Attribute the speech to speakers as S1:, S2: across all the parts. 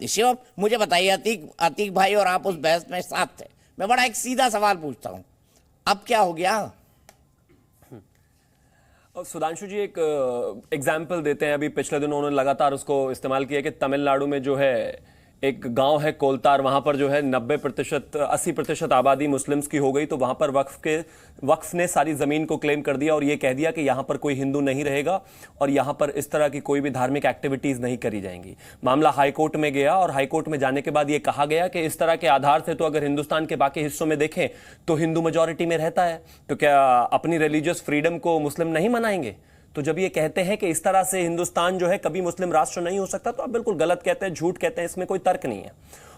S1: शिवम, मुझे बताइए, अतीक अतीक भाई और आप उस बहस में साथ थे। मैं बड़ा एक सीधा सवाल पूछता हूं, अब क्या हो गया?
S2: और सुधांशु जी एक एग्जाम्पल देते हैं। अभी पिछले दिनों उन्होंने लगातार उसको इस्तेमाल किया कि तमिलनाडु में जो है एक गांव है कोलतार, वहां पर जो है 90% 80% आबादी मुस्लिम्स की हो गई, तो वहां पर वक्फ ने सारी जमीन को क्लेम कर दिया और ये कह दिया कि यहां पर कोई हिंदू नहीं रहेगा और यहां पर इस तरह की कोई भी धार्मिक एक्टिविटीज नहीं करी जाएंगी। मामला हाईकोर्ट में गया और हाईकोर्ट में जाने के बाद यह कहा गया कि इस तरह के आधार से तो अगर हिंदुस्तान के बाकी हिस्सों में देखें तो हिंदू मेजोरिटी में रहता है, तो क्या अपनी रिलीजियस फ्रीडम को मुस्लिम नहीं मनाएंगे? तो जब ये कहते हैं कि इस तरह से हिंदुस्तान जो है कभी मुस्लिम राष्ट्र नहीं हो सकता, तो आप बिल्कुल गलत कहते हैं, झूठ कहते हैं, इसमें कोई तर्क नहीं है।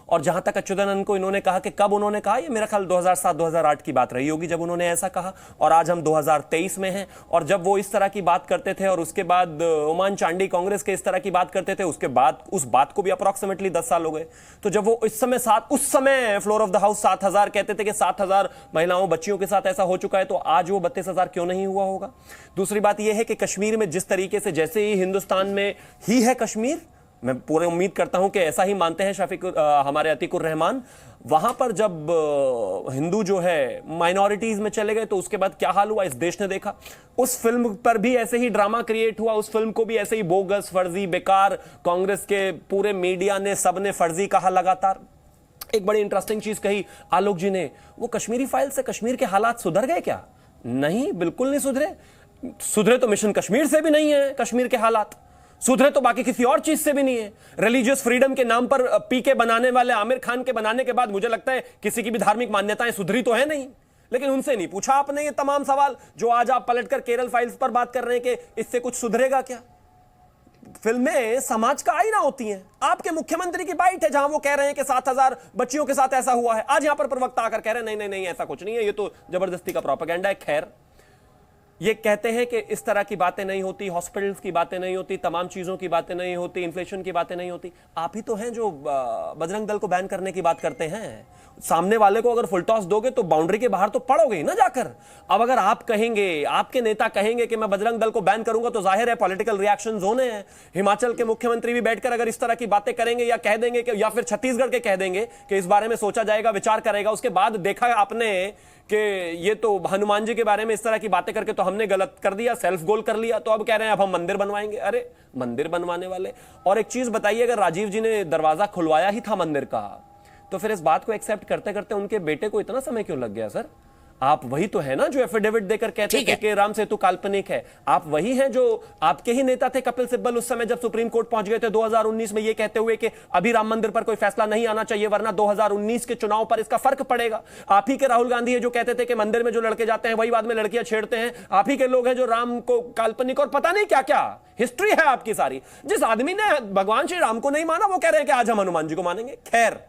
S2: और जहां तक अच्युतानंद को इन्होंने कहा कि कब उन्होंने कहा, ये मेरा ख्याल 2007-2008 की बात रही होगी जब उन्होंने ऐसा कहा, और आज हम 2023 में हैं। और जब वो इस तरह की बात करते थे और उसके बाद ओमान चांडी कांग्रेस के इस तरह की बात करते थे, उसके बाद उस बात को भी अप्रोक्सीमेटली 10 साल हो गए। तो जब वो उस समय फ्लोर ऑफ द हाउस 7,000 कहते थे कि 7,000 महिलाओं बच्चियों के साथ ऐसा हो चुका है, तो आज वो 32,000 क्यों नहीं हुआ होगा? दूसरी बात यह है कि कश्मीर में जिस तरीके से, जैसे ही हिंदुस्तान में ही है कश्मीर, मैं पूरे उम्मीद करता हूं कि ऐसा ही मानते हैं हमारे अतीकुर रहमान, वहां पर जब हिंदू जो है माइनॉरिटीज में चले गए तो उसके बाद क्या हाल हुआ इस देश ने देखा। उस फिल्म पर भी ऐसे ही ड्रामा क्रिएट हुआ, उस फिल्म को भी ऐसे ही बोगस, फर्जी, बेकार, कांग्रेस के पूरे मीडिया ने, सबने फर्जी कहा लगातार। एक बड़ी इंटरेस्टिंग चीज कही आलोक जी ने, वो कश्मीरी फाइल से कश्मीर के हालात सुधर गए क्या? नहीं, बिल्कुल नहीं सुधरे। सुधरे तो मिशन कश्मीर से भी नहीं है कश्मीर के हालात, सुधरे तो बाकी किसी और चीज से भी नहीं है। रिलीजियस फ्रीडम के नाम पर पीके बनाने वाले आमिर खान के बनाने के बाद मुझे लगता है किसी की भी धार्मिक मान्यताएं सुधरी तो है नहीं। लेकिन उनसे नहीं पूछा आपने ये तमाम सवाल जो आज आप पलटकर केरल फाइल्स पर बात कर रहे हैं कि इससे कुछ सुधरेगा क्या। फिल्में समाज का आईना होती हैं। आपके मुख्यमंत्री की बाइट है जहां वो कह रहे हैं कि 7,000 बच्चियों के साथ ऐसा हुआ है, आज यहां पर प्रवक्ता आकर कह रहे हैं नहीं नहीं नहीं ऐसा कुछ नहीं है, ये तो जबरदस्ती का प्रोपेगेंडा है। खैर, ये कहते हैं कि इस तरह की बातें नहीं होती, हॉस्पिटल्स की बातें नहीं होती, तमाम चीजों की बातें नहीं होती, इन्फ्लेशन की बातें नहीं होती। आप ही तो हैं जो बजरंग दल को बैन करने की बात करते हैं। सामने वाले को अगर फुल टॉस दोगे तो बाउंड्री के बाहर तो पड़ोगे ही ना जाकर। अब अगर आप कहेंगे, आपके नेता कहेंगे कि मैं बजरंग दल को बैन करूंगा, तो जाहिर है पॉलिटिकल रिएक्शंस होने हैं। हिमाचल के मुख्यमंत्री भी बैठकर अगर इस तरह की बातें करेंगे या कह देंगे कि, या फिर छत्तीसगढ़ के कह देंगे कि इस बारे में सोचा जाएगा, विचार करेगा, उसके बाद देखा आपने कि ये तो हनुमान जी के बारे में इस तरह की बातें करके तो हमने गलत कर दिया, सेल्फ गोल कर लिया, तो अब कह रहे हैं अब हम मंदिर बनवाएंगे। अरे मंदिर बनवाने वाले। और एक चीज बताइए, अगर राजीव जी ने दरवाजा खुलवाया ही था मंदिर का, तो फिर इस बात को एक्सेप्ट करते करते उनके बेटे को इतना समय क्यों लग गया? सर, आप वही तो है ना जो एफिडेविट देकर कहते थे कि राम सेतु काल्पनिक है। आप वही हैं जो, आपके ही नेता थे कपिल सिब्बल उस समय जब सुप्रीम कोर्ट पहुंच गए थे 2019 में, ये कहते हुए कि अभी राम मंदिर पर कोई फैसला नहीं आना चाहिए वरना 2019 के चुनाव पर इसका फर्क पड़ेगा। आप ही के राहुल गांधी है जो कहते थे कि मंदिर में जो लड़के जाते हैं वही बाद में लड़कियां छेड़ते हैं। आप ही के लोग हैं जो राम को काल्पनिक और पता नहीं क्या क्या हिस्ट्री है आपकी सारी। जिस आदमी ने भगवान श्री राम को नहीं माना वो कह रहे हैं कि आज हम हनुमान जी को मानेंगे। खैर,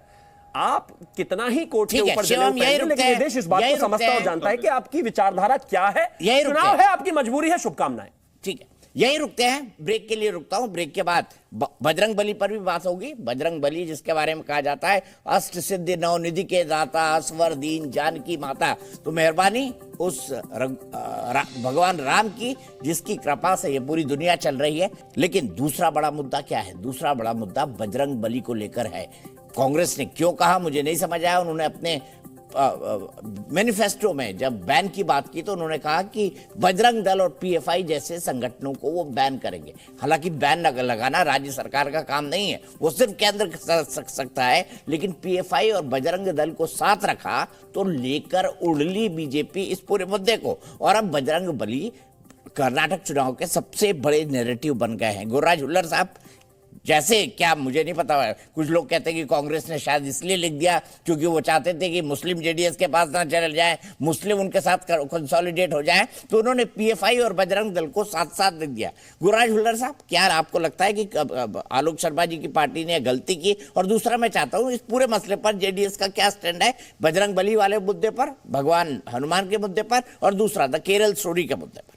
S2: आप कितना ही कोर्ट के ऊपर लेकिन ये देश इस बात को समझता और जानता है कि आपकी विचारधारा क्या है। चुनाव है, आपकी मजबूरी है, शुभकामनाएं।
S1: ठीक है, यही रुकते हैं, ब्रेक के लिए रुकता हूं। ब्रेक के बाद बजरंग बली पर भी बात होगी। बजरंग बली जिसके बारे में कहा जाता है अष्ट सिद्धि नवनिधि के दाता, असवर दीन जानकी माता, तो मेहरबानी उस भगवान राम की जिसकी कृपा से ये पूरी दुनिया चल रही है। लेकिन दूसरा बड़ा मुद्दा क्या है? दूसरा बड़ा मुद्दा बजरंग बली को लेकर है। कांग्रेस ने क्यों कहा मुझे नहीं समझ आया। उन्होंने अपने मैनिफेस्टो में जब बैन की बात की तो उन्होंने कहा कि बजरंग दल और पीएफआई जैसे संगठनों को वो बैन करेंगे। हालांकि बैन लगाना राज्य सरकार का काम नहीं है, वो सिर्फ केंद्र कर सकता है। लेकिन पीएफआई और बजरंग दल को साथ रखा तो लेकर उड़ली बीजेपी इस पूरे मुद्दे को। और अब बजरंग बली कर्नाटक चुनाव के सबसे बड़े नैरेटिव बन गए हैं। गुरुराज हुल्लर साहब, जैसे क्या मुझे नहीं पता है, कुछ लोग कहते हैं कि कांग्रेस ने शायद इसलिए लिख दिया क्योंकि वो चाहते थे कि मुस्लिम जेडीएस के पास ना चल जाए, मुस्लिम उनके साथ कंसोलिडेट हो जाए, तो उन्होंने पीएफआई और बजरंग दल को साथ साथ लिख दिया। गुरुराज हुल्लर साहब, क्या आपको लगता है कि आलोक शर्मा जी की पार्टी ने गलती की? और दूसरा मैं चाहता हूं इस पूरे मसले पर जेडीएस का क्या स्टैंड है, बजरंग बली वाले मुद्दे पर, भगवान हनुमान के मुद्दे पर, और दूसरा द केरल स्टोरी के मुद्दे पर।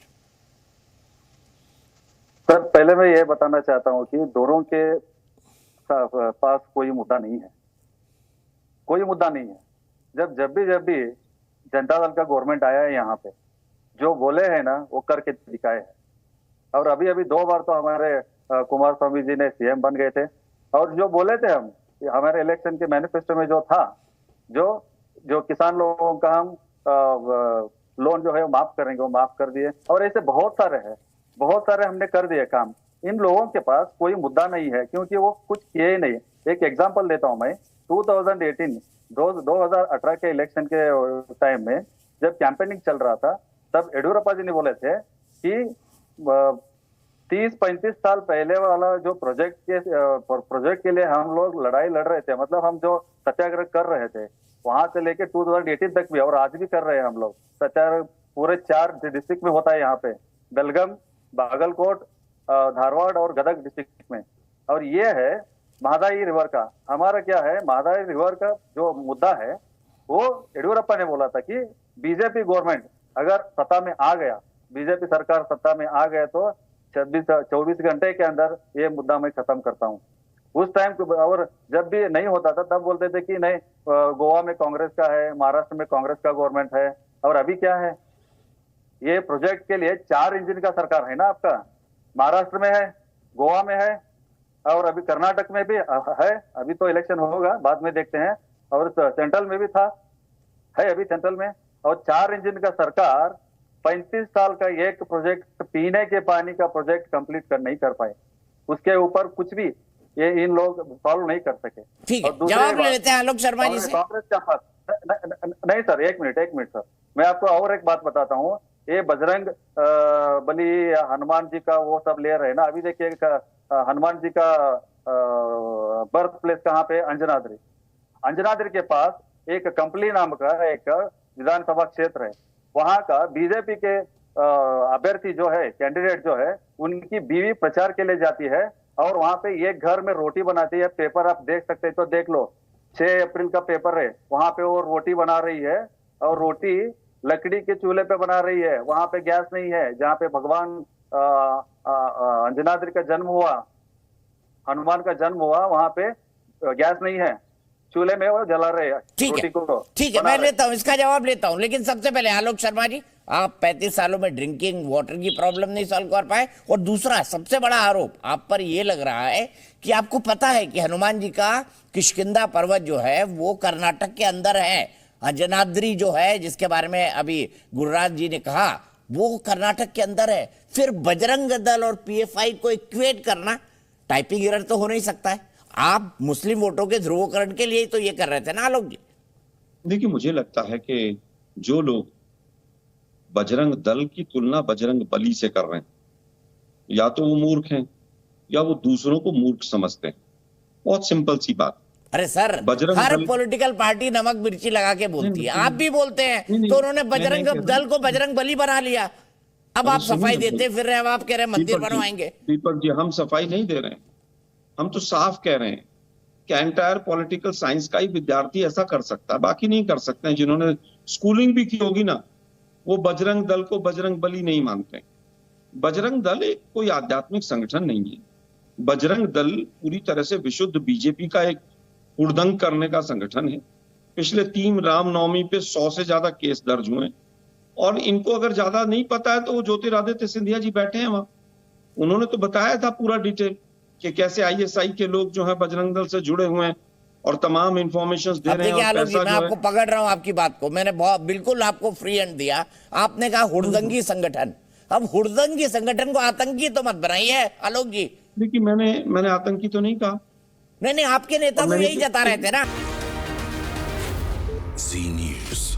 S3: सर, पहले मैं ये बताना चाहता हूं कि दोनों के पास कोई मुद्दा नहीं है, कोई मुद्दा नहीं है। जब भी जनता दल का गवर्नमेंट आया है यहाँ पे, जो बोले हैं ना वो करके दिखाए हैं। और अभी 2 बार तो हमारे कुमार स्वामी जी ने सीएम बन गए थे, और जो बोले थे हम हमारे इलेक्शन के मैनिफेस्टो में जो था, जो किसान लोगों का हम लोन जो है वो माफ करेंगे, वो माफ कर दिए। और ऐसे बहुत सारे हमने कर दिए काम। इन लोगों के पास कोई मुद्दा नहीं है, क्योंकि वो कुछ किए ही नहीं। एक एग्जांपल देता हूं मैं, 2018 के इलेक्शन के टाइम में जब कैंपेनिंग चल रहा था, तब येडियुरप्पा जी ने बोले थे कि 30-35 साल पहले वाला जो प्रोजेक्ट के लिए हम लोग लड़ाई लड़ रहे थे, मतलब हम जो सत्याग्रह कर रहे थे वहां से लेके 2018 तक भी, और आज भी कर रहे हैं हम लोग सत्याग्रह। पूरे 4 डिस्ट्रिक्ट में होता है यहाँ पे, बेलगम, बागलकोट, धारवाड़ और गदग डिस्ट्रिक्ट में। और ये है महादाई रिवर का। हमारा क्या है, महादाई रिवर का जो मुद्दा है वो येडियुरप्पा ने बोला था कि बीजेपी गवर्नमेंट अगर सत्ता में आ गया, बीजेपी सरकार सत्ता में आ गया तो 24 घंटे के अंदर ये मुद्दा मैं खत्म करता हूँ। उस टाइम, और जब भी नहीं होता था तब बोलते थे कि नहीं, गोवा में कांग्रेस का है, महाराष्ट्र में कांग्रेस का गवर्नमेंट है। और अभी क्या है, ये प्रोजेक्ट के लिए 4 इंजन का सरकार है ना आपका। महाराष्ट्र में है, गोवा में है, और अभी कर्नाटक में भी है। अभी तो इलेक्शन होगा, बाद में देखते हैं। और सेंट्रल में भी था, है अभी सेंट्रल में। और 4 इंजन का सरकार 35 साल का एक प्रोजेक्ट, पीने के पानी का प्रोजेक्ट कंप्लीट नहीं कर पाए। उसके ऊपर कुछ भी ये इन लोग सॉल्व नहीं कर सके।
S1: ठीक है, जवाब ले लेते हैं आलोक शर्मा जी से।
S3: कांग्रेस का पास नहीं सर, एक मिनट सर, मैं आपको और एक बात बताता हूँ। ये बजरंग बली, हनुमान जी का वो सब ले रहे हैं ना। अभी देखिए हनुमान जी का बर्थ प्लेस कहाँ पे, अंजनाद्री। अंजनाद्री के पास एक कंपली नाम का एक विधानसभा क्षेत्र है। वहां का बीजेपी के अभ्यर्थी जो है, कैंडिडेट जो है, उनकी बीवी प्रचार के लिए जाती है और वहां पे एक घर में रोटी बनाती है। पेपर आप देख सकते हैं तो देख लो, 6 अप्रैल का पेपर है। वहां पे वो रोटी बना रही है और रोटी लकड़ी के चूल्हे पे बना रही है। वहां पे गैस नहीं है। जहाँ पे भगवान अंजनाद्री का जन्म हुआ, हनुमान का जन्म हुआ, वहां पे गैस नहीं है, चूल्हे में वो जला रहे हैं रोटी को।
S1: ठीक है, मैं लेता हूँ, इसका जवाब लेता हूँ। लेकिन सबसे पहले आलोक शर्मा जी, आप 35 सालों में ड्रिंकिंग वाटर की प्रॉब्लम नहीं सॉल्व कर पाए। और दूसरा सबसे बड़ा आरोप आप पर यह लग रहा है कि आपको पता है कि हनुमान जी का किष्किंधा पर्वत जो है वो कर्नाटक के अंदर है। अंजनाद्री जो है, जिसके बारे में अभी गुरुराज जी ने कहा, वो कर्नाटक के अंदर है। फिर बजरंग दल और पीएफआई को इक्वेट करना, टाइपिंग एरर तो हो नहीं सकता है। आप मुस्लिम वोटों के ध्रुवकरण के लिए तो ये कर रहे थे ना आलोक जी।
S4: देखिए, मुझे लगता है कि जो लोग बजरंग दल की तुलना बजरंग बली से कर रहे हैं, या तो वो मूर्ख हैं या वो दूसरों को मूर्ख समझते हैं। बहुत सिंपल सी बात।
S1: अरे सर, हर पॉलिटिकल पार्टी नमक मिर्ची लगा के बोलती है, आप भी बोलते हैं। तो उन्होंने बजरंग दल को बजरंग बली बना लिया। अब आप सफाई देते फिर रहे, अब आप कह रहे हैं मंदिर बनवाएंगे।
S4: दीपक जी, हम सफाई नहीं दे रहे हैं, हम तो साफ कह रहे हैं कि एंटायर पॉलिटिकल साइंस का ही विद्यार्थी ऐसा कर सकता है, बाकी नहीं कर सकते हैं। जिन्होंने स्कूलिंग भी की होगी ना, वो बजरंग दल को बजरंग बली नहीं मानते। बजरंग दल एक कोई आध्यात्मिक संगठन नहीं है। बजरंग दल पूरी तरह से विशुद्ध बीजेपी का एक हुड़दंग करने का संगठन है। पिछले 3 रामनवमी पे 100 से ज्यादा केस दर्ज हुए। और इनको अगर ज्यादा नहीं पता है तो वो ज्योतिरादित्य सिंधिया जी बैठे हैं वहां, उन्होंने तो बताया था पूरा डिटेल कि कैसे आईएसआई के लोग जो है बजरंग दल से जुड़े हुए हैं और तमाम इंफॉर्मेशन दे रहे हैं। और पैसा
S1: मैं आपको पकड़ रहा हूं आपकी बात को, मैंने बिल्कुल आपको फ्री हैंड दिया। आपने कहा हुड़दंगी संगठन। अब हुड़दंगी संगठन को आतंकी तो मत बनाइए आलोक जी।
S4: देखिए, मैंने आतंकी तो नहीं कहा।
S1: नहीं, आपके नेता तो यही जता रहे थे ना।
S5: जी न्यूज़।